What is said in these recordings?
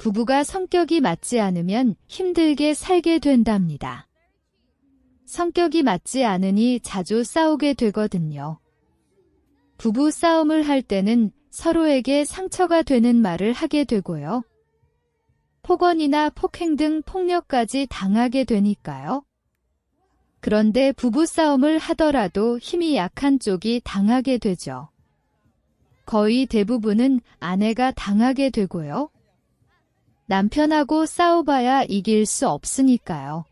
부부가 성격이 맞지 않으면 힘들게 살게 된답니다. 성격이 맞지 않으니 자주 싸우게 되거든요. 부부 싸움을 할 때는 서로에게 상처가 되는 말을 하게 되고요. 폭언이나 폭행 등 폭력까지 당하게 되니까요. 그런데 부부 싸움을 하더라도 힘이 약한 쪽이 당하게 되죠. 거의 대부분은 아내가 당하게 되고요. 남편하고 싸워봐야 이길 수 없으니까요.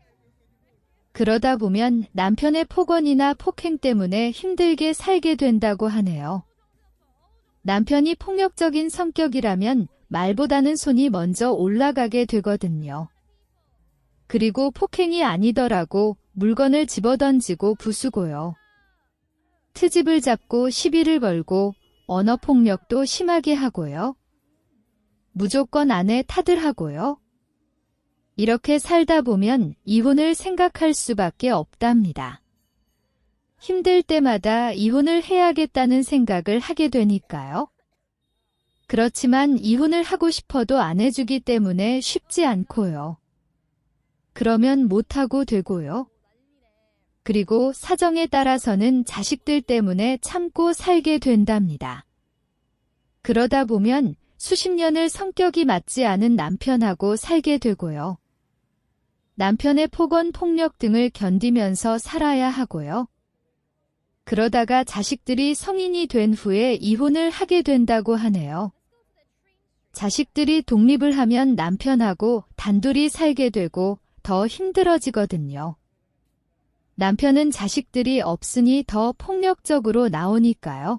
그러다 보면 남편의 폭언이나 폭행 때문에 힘들게 살게 된다고 하네요. 남편이 폭력적인 성격이라면 말보다는 손이 먼저 올라가게 되거든요. 그리고 폭행이 아니더라고 물건을 집어던지고 부수고요. 트집을 잡고 시비를 걸고 언어폭력도 심하게 하고요. 무조건 아내 탓을 하고요. 이렇게 살다 보면 이혼을 생각할 수밖에 없답니다. 힘들 때마다 이혼을 해야겠다는 생각을 하게 되니까요. 그렇지만 이혼을 하고 싶어도 안 해주기 때문에 쉽지 않고요. 그러면 못하고 되고요. 그리고 사정에 따라서는 자식들 때문에 참고 살게 된답니다. 그러다 보면 수십 년을 성격이 맞지 않은 남편하고 살게 되고요. 남편의 폭언, 폭력 등을 견디면서 살아야 하고요. 그러다가 자식들이 성인이 된 후에 이혼을 하게 된다고 하네요. 자식들이 독립을 하면 남편하고 단둘이 살게 되고 더 힘들어지거든요. 남편은 자식들이 없으니 더 폭력적으로 나오니까요.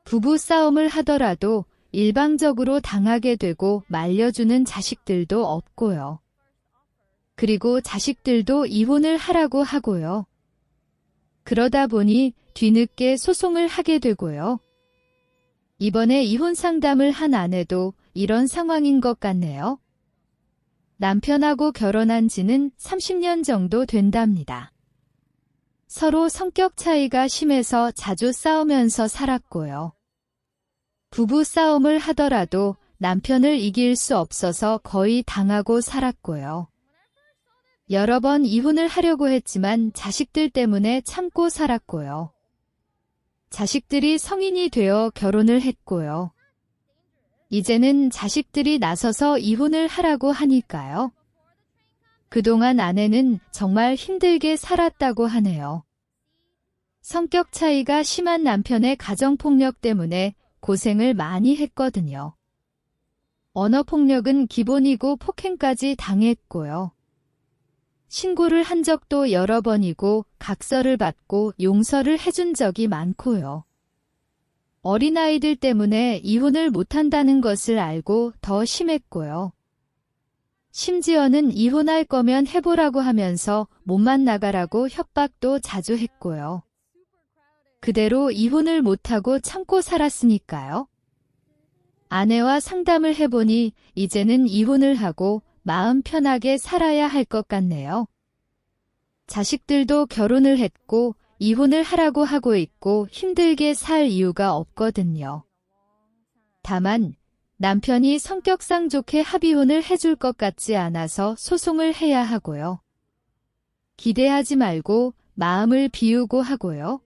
부부 싸움을 하더라도 일방적으로 당하게 되고 말려주는 자식들도 없고요. 그리고 자식들도 이혼을 하라고 하고요. 그러다 보니 뒤늦게 소송을 하게 되고요. 이번에 이혼 상담을 한 아내도 이런 상황인 것 같네요. 남편하고 결혼한 지는 30년 정도 된답니다. 서로 성격 차이가 심해서 자주 싸우면서 살았고요. 부부 싸움을 하더라도 남편을 이길 수 없어서 거의 당하고 살았고요. 여러 번 이혼을 하려고 했지만 자식들 때문에 참고 살았고요. 자식들이 성인이 되어 결혼을 했고요. 이제는 자식들이 나서서 이혼을 하라고 하니까요. 그동안 아내는 정말 힘들게 살았다고 하네요. 성격 차이가 심한 남편의 가정폭력 때문에 고생을 많이 했거든요. 언어폭력은 기본이고 폭행까지 당했고요. 신고를 한 적도 여러 번이고 각서를 받고 용서를 해준 적이 많고요. 어린아이들 때문에 이혼을 못한다는 것을 알고 더 심했고요. 심지어는 이혼할 거면 해보라고 하면서 몸만 나가라고 협박도 자주 했고요. 그대로 이혼을 못하고 참고 살았으니까요. 아내와 상담을 해보니 이제는 이혼을 하고 마음 편하게 살아야 할 것 같네요. 자식들도 결혼을 했고 이혼을 하라고 하고 있고 힘들게 살 이유가 없거든요. 다만 남편이 성격상 좋게 합의혼을 해줄 것 같지 않아서 소송을 해야 하고요. 기대하지 말고 마음을 비우고 하고요.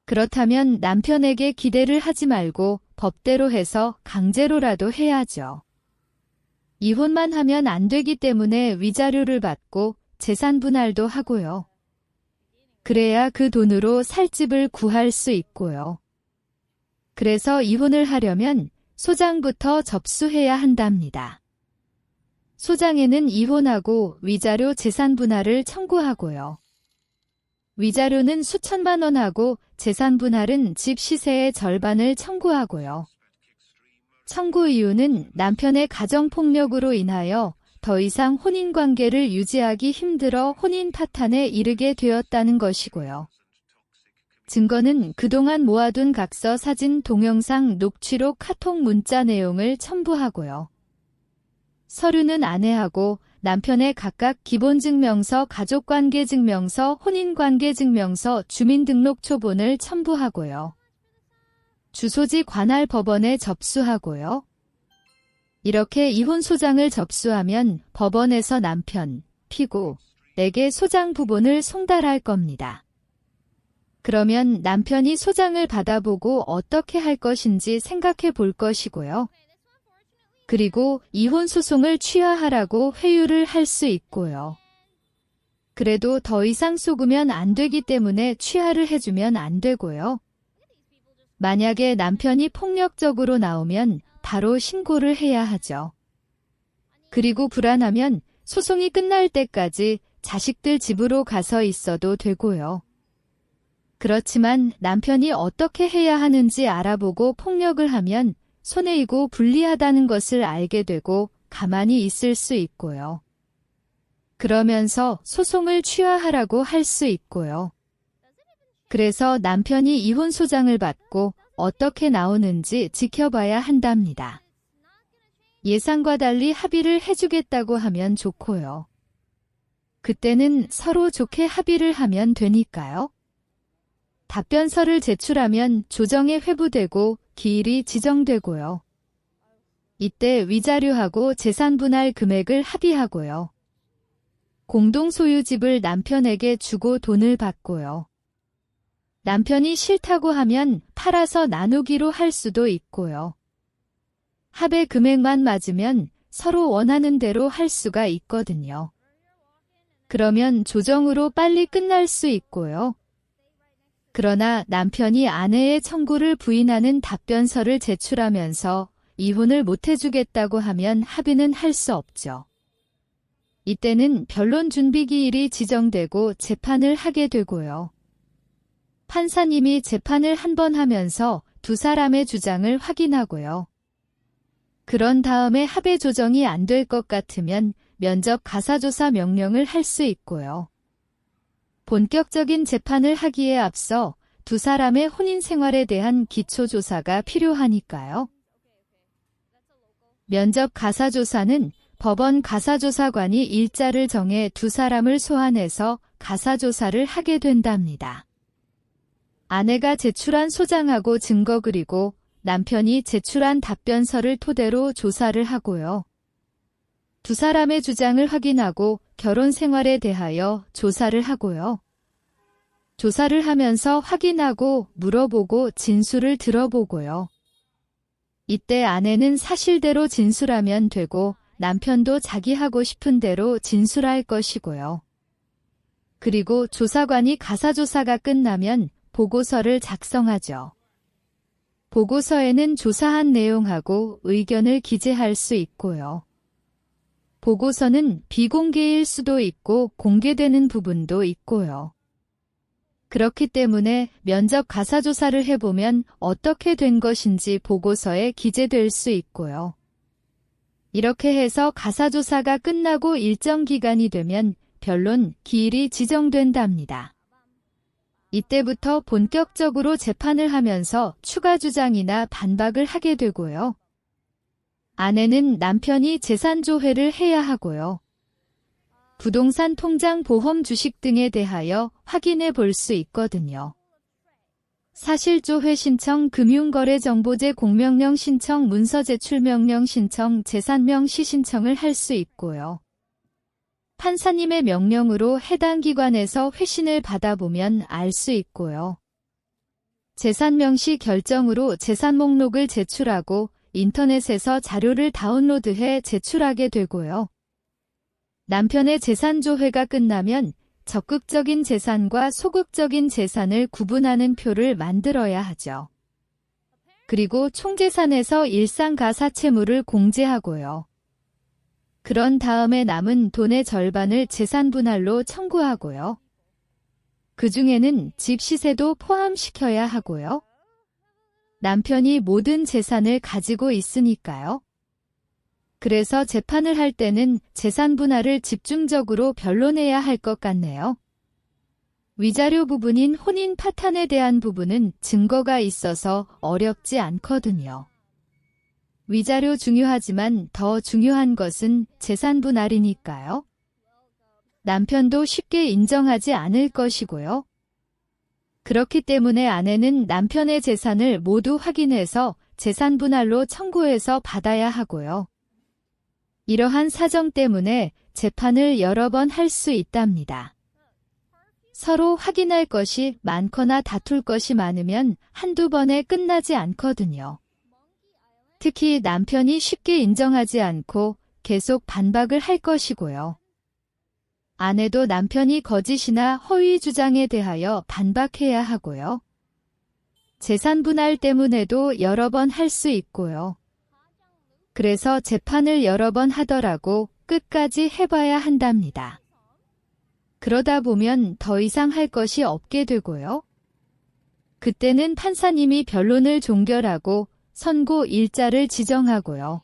그렇다면 남편에게 기대를 하지 말고 법대로 해서 강제로라도 해야죠. 이혼만 하면 안 되기 때문에 위자료를 받고 재산 분할도 하고요. 그래야 그 돈으로 살 집을 구할 수 있고요. 그래서 이혼을 하려면 소장부터 접수해야 한답니다. 소장에는 이혼하고 위자료 재산 분할을 청구하고요. 위자료는 수천만 원 하고 재산 분할은 집 시세의 절반을 청구하고요. 청구 이유는 남편의 가정폭력으로 인하여 더 이상 혼인관계를 유지하기 힘들어 혼인 파탄에 이르게 되었다는 것이고요. 증거는 그동안 모아둔 각서, 사진, 동영상, 녹취록, 카톡, 문자 내용을 첨부하고요. 서류는 아내하고 남편의 각각 기본증명서, 가족관계증명서, 혼인관계증명서, 주민등록초본을 첨부하고요. 주소지 관할 법원에 접수하고요. 이렇게 이혼 소장을 접수하면 법원에서 남편, 피고에게 소장 부분을 송달할 겁니다. 그러면 남편이 소장을 받아보고 어떻게 할 것인지 생각해 볼 것이고요. 그리고 이혼 소송을 취하하라고 회유를 할 수 있고요. 그래도 더 이상 속으면 안 되기 때문에 취하를 해주면 안 되고요. 만약에 남편이 폭력적으로 나오면 바로 신고를 해야 하죠. 그리고 불안하면 소송이 끝날 때까지 자식들 집으로 가서 있어도 되고요. 그렇지만 남편이 어떻게 해야 하는지 알아보고 폭력을 하면 손해이고 불리하다는 것을 알게 되고 가만히 있을 수 있고요. 그러면서 소송을 취하하라고 할 수 있고요. 그래서 남편이 이혼 소장을 받고 어떻게 나오는지 지켜봐야 한답니다. 예상과 달리 합의를 해주겠다고 하면 좋고요. 그때는 서로 좋게 합의를 하면 되니까요. 답변서를 제출하면 조정에 회부되고 기일이 지정되고요. 이때 위자료하고 재산 분할 금액을 합의하고요. 공동 소유집을 남편에게 주고 돈을 받고요. 남편이 싫다고 하면 팔아서 나누기로 할 수도 있고요. 합의 금액만 맞으면 서로 원하는 대로 할 수가 있거든요. 그러면 조정으로 빨리 끝날 수 있고요. 그러나 남편이 아내의 청구를 부인하는 답변서를 제출하면서 이혼을 못 해주겠다고 하면 합의는 할 수 없죠. 이때는 변론 준비 기일이 지정되고 재판을 하게 되고요. 판사님이 재판을 한 번 하면서 두 사람의 주장을 확인하고요. 그런 다음에 합의 조정이 안 될 것 같으면 면접 가사조사 명령을 할 수 있고요. 본격적인 재판을 하기에 앞서 두 사람의 혼인 생활에 대한 기초조사가 필요하니까요. 면접 가사조사는 법원 가사조사관이 일자를 정해 두 사람을 소환해서 가사조사를 하게 된답니다. 아내가 제출한 소장하고 증거 그리고 남편이 제출한 답변서를 토대로 조사를 하고요. 두 사람의 주장을 확인하고 결혼 생활에 대하여 조사를 하고요. 조사를 하면서 확인하고 물어보고 진술을 들어보고요. 이때 아내는 사실대로 진술하면 되고 남편도 자기 하고 싶은 대로 진술할 것이고요. 그리고 조사관이 가사조사가 끝나면 보고서를 작성하죠. 보고서에는 조사한 내용하고 의견을 기재할 수 있고요. 보고서는 비공개일 수도 있고 공개되는 부분도 있고요. 그렇기 때문에 면접 가사조사를 해보면 어떻게 된 것인지 보고서에 기재될 수 있고요. 이렇게 해서 가사조사가 끝나고 일정 기간이 되면 변론 기일이 지정된답니다. 이때부터 본격적으로 재판을 하면서 추가 주장이나 반박을 하게 되고요. 아내는 남편이 재산조회를 해야 하고요. 부동산 통장 보험 주식 등에 대하여 확인해 볼 수 있거든요. 사실조회 신청, 금융거래정보제 공명령 신청, 문서 제출 명령 신청, 재산명시 신청을 할 수 있고요. 판사님의 명령으로 해당 기관에서 회신을 받아보면 알 수 있고요. 재산명시 결정으로 재산 목록을 제출하고 인터넷에서 자료를 다운로드해 제출하게 되고요. 남편의 재산조회가 끝나면 적극적인 재산과 소극적인 재산을 구분하는 표를 만들어야 하죠. 그리고 총재산에서 일상가사채무를 공제하고요. 그런 다음에 남은 돈의 절반을 재산분할로 청구하고요. 그 중에는 집 시세도 포함시켜야 하고요. 남편이 모든 재산을 가지고 있으니까요. 그래서 재판을 할 때는 재산 분할을 집중적으로 변론해야 할 것 같네요. 위자료 부분인 혼인 파탄에 대한 부분은 증거가 있어서 어렵지 않거든요. 위자료 중요하지만 더 중요한 것은 재산 분할이니까요. 남편도 쉽게 인정하지 않을 것이고요. 그렇기 때문에 아내는 남편의 재산을 모두 확인해서 재산 분할로 청구해서 받아야 하고요. 이러한 사정 때문에 재판을 여러 번 할 수 있답니다. 서로 확인할 것이 많거나 다툴 것이 많으면 한두 번에 끝나지 않거든요. 특히 남편이 쉽게 인정하지 않고 계속 반박을 할 것이고요. 아내도 남편이 거짓이나 허위 주장에 대하여 반박해야 하고요. 재산 분할 때문에도 여러 번 할 수 있고요. 그래서 재판을 여러 번 하더라도 끝까지 해봐야 한답니다. 그러다 보면 더 이상 할 것이 없게 되고요. 그때는 판사님이 변론을 종결하고 선고 일자를 지정하고요.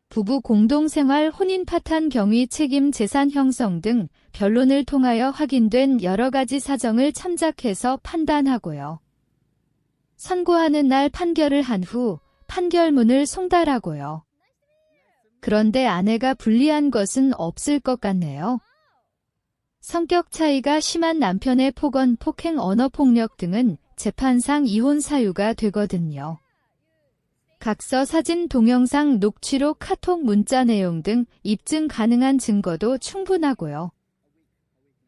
부부 공동생활 혼인 파탄 경위 책임 재산 형성 등 변론을 통하여 확인된 여러 가지 사정을 참작해서 판단하고요. 선고하는 날 판결을 한 후 판결문을 송달하고요. 그런데 아내가 불리한 것은 없을 것 같네요. 성격 차이가 심한 남편의 폭언, 폭행, 언어폭력 등은 재판상 이혼 사유가 되거든요. 각서, 사진, 동영상, 녹취록, 카톡, 문자 내용 등 입증 가능한 증거도 충분하고요.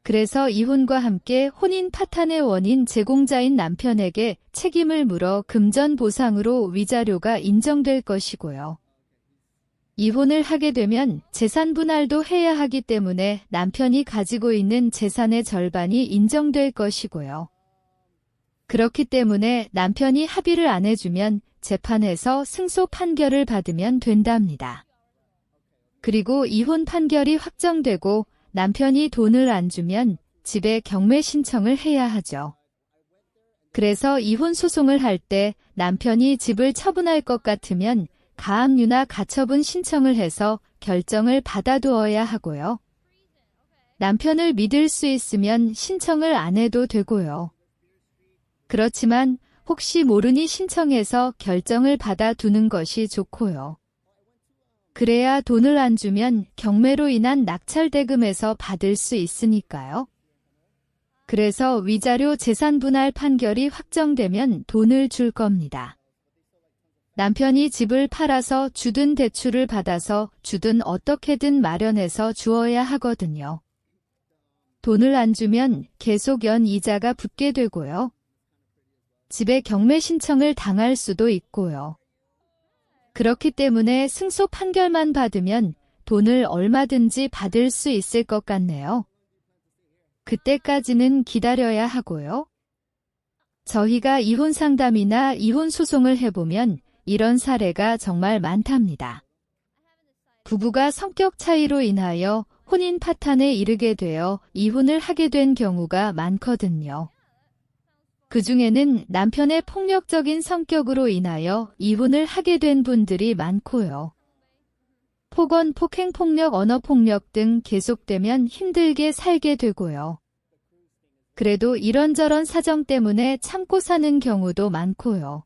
그래서 이혼과 함께 혼인 파탄의 원인 제공자인 남편에게 책임을 물어 금전 보상으로 위자료가 인정될 것이고요. 이혼을 하게 되면 재산 분할도 해야 하기 때문에 남편이 가지고 있는 재산의 절반이 인정될 것이고요. 그렇기 때문에 남편이 합의를 안 해주면 재판에서 승소 판결을 받으면 된답니다. 그리고 이혼 판결이 확정되고 남편이 돈을 안 주면 집에 경매 신청을 해야 하죠. 그래서 이혼 소송을 할 때 남편이 집을 처분할 것 같으면 가압류나 가처분 신청을 해서 결정을 받아두어야 하고요. 남편을 믿을 수 있으면 신청을 안 해도 되고요. 그렇지만 혹시 모르니 신청해서 결정을 받아두는 것이 좋고요. 그래야 돈을 안 주면 경매로 인한 낙찰대금에서 받을 수 있으니까요. 그래서 위자료 재산 분할 판결이 확정되면 돈을 줄 겁니다. 남편이 집을 팔아서 주든 대출을 받아서 주든 어떻게든 마련해서 주어야 하거든요. 돈을 안 주면 계속 연이자가 붙게 되고요. 집에 경매 신청을 당할 수도 있고요. 그렇기 때문에 승소 판결만 받으면 돈을 얼마든지 받을 수 있을 것 같네요. 그때까지는 기다려야 하고요. 저희가 이혼 상담이나 이혼 소송을 해보면 이런 사례가 정말 많답니다. 부부가 성격 차이로 인하여 혼인 파탄에 이르게 되어 이혼을 하게 된 경우가 많거든요. 그 중에는 남편의 폭력적인 성격으로 인하여 이혼을 하게 된 분들이 많고요. 폭언, 폭행, 폭력, 언어폭력 등 계속되면 힘들게 살게 되고요. 그래도 이런저런 사정 때문에 참고 사는 경우도 많고요.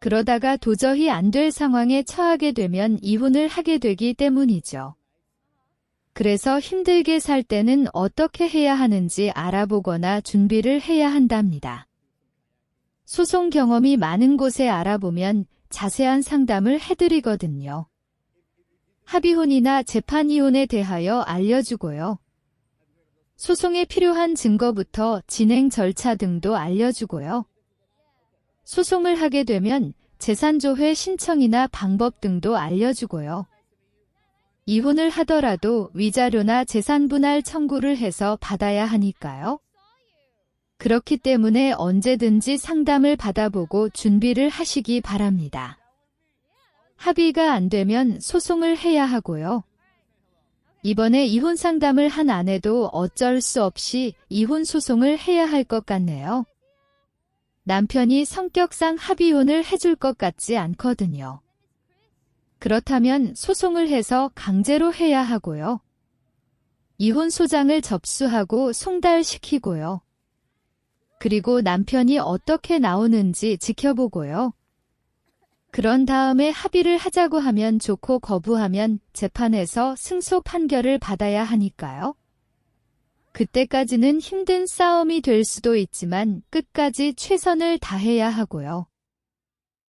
그러다가 도저히 안 될 상황에 처하게 되면 이혼을 하게 되기 때문이죠. 그래서 힘들게 살 때는 어떻게 해야 하는지 알아보거나 준비를 해야 한답니다. 소송 경험이 많은 곳에 알아보면 자세한 상담을 해드리거든요. 합의혼이나 재판이혼에 대하여 알려주고요. 소송에 필요한 증거부터 진행 절차 등도 알려주고요. 소송을 하게 되면 재산조회 신청이나 방법 등도 알려주고요. 이혼을 하더라도 위자료나 재산분할 청구를 해서 받아야 하니까요. 그렇기 때문에 언제든지 상담을 받아보고 준비를 하시기 바랍니다. 합의가 안 되면 소송을 해야 하고요. 이번에 이혼 상담을 한 아내도 어쩔 수 없이 이혼 소송을 해야 할 것 같네요. 남편이 성격상 합의혼을 해줄 것 같지 않거든요. 그렇다면 소송을 해서 강제로 해야 하고요. 이혼 소장을 접수하고 송달시키고요. 그리고 남편이 어떻게 나오는지 지켜보고요. 그런 다음에 합의를 하자고 하면 좋고 거부하면 재판에서 승소 판결을 받아야 하니까요. 그때까지는 힘든 싸움이 될 수도 있지만 끝까지 최선을 다해야 하고요.